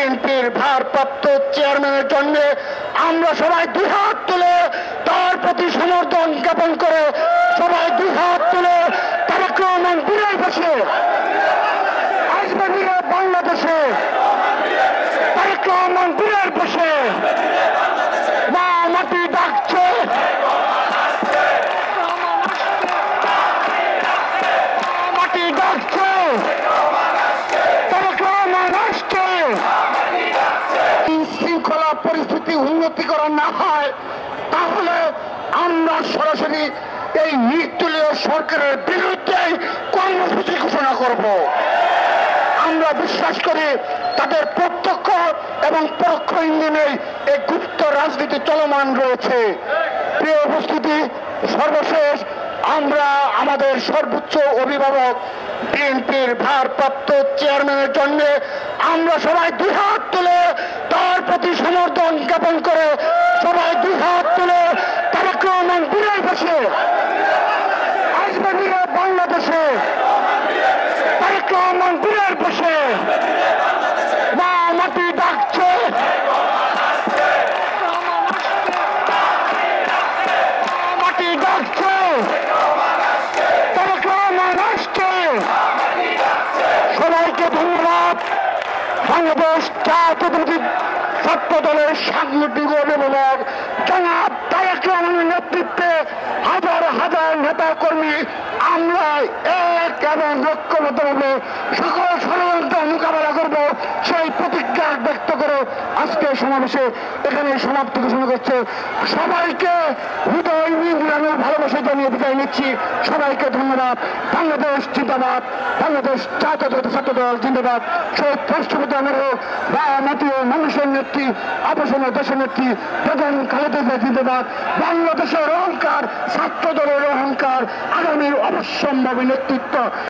বিএনপির ভারপ্রাপ্ত চেয়ারম্যানের জন্য আমরা সবাই দুই হাত তুলে তার প্রতি সমর্থন জ্ঞাপন করে সবাই দুই হাত তুলে তারেক রহমান বিরাট বসে আসবে বাংলাদেশে তারেক রহমান বিরাট বসে মা মাটি ডাকছে মাটি ডাকছে তারেক রহমান আসছে। শৃঙ্খলা পরিস্থিতি উন্নতি করা না হয় তাহলে আমরা সরাসরি এই নির্দলীয় সরকারের বিরুদ্ধে কর্মসূচি ঘোষণা করব। আমরা বিশ্বাস করি তাদের প্রত্যক্ষ এবং পরোক্ষ ইন্ধনে এই গুপ্ত রাজনীতি চলমান রয়েছে। প্রিয় উপস্থিতি, সর্বশেষ আমরা আমাদের সর্বোচ্চ অভিভাবক বিএনপির ভারপ্রাপ্ত চেয়ারম্যানের জন্য আমরা সবাই দুই হাত তুলে তার প্রতি সমর্থন জ্ঞাপন করে সবাই দুই হাত তুলে তারেক রহমান বিরাট বসে আসবে বাংলাদেশে তারেক রহমান বিরাট বসে মা মাটি ডাকছে মাটি ডাকছে তারেক রহমান আসছে। সবাইকে ধন্যবাদ। বাংলাদেশ জাতীয়তাবাদী ছাত্র দলের সাংগঠনিক অভিভাবক জনাব তারেক রহমানের নেতৃত্বে হাজার হাজার নেতা কর্মী আমরা এক এবং ঐক্যবদ্ধভাবে সকল ষড়যন্ত্র মোকাবেলা করব সেই প্রতিজ্ঞা ব্যক্ত করে আজকে সমাবেশে এখানে সমাপ্তি ঘোষণা করছে। সবাইকে হৃদয় মিলানোর ভালোবাসা জানিয়ে বিদায় নিচ্ছি। সবাইকে ধন্যবাদ। বাংলাদেশ জিন্দাবাদ, বাংলাদেশ জাতীয়তাবাদী ছাত্র দল জিন্দাবাদ। শহীদ রাষ্ট্রপতি আমাদের বা জাতীয় মানুষের নেত্রী আবাসনের দেশের নেত্রী বেগম খালেদা জিয়া জিন্দাবাদ। বাংলাদেশের অহংকার, ছাত্র দলের অহংকার, আগামীর অবশ্যম্ভাবী নেতৃত্ব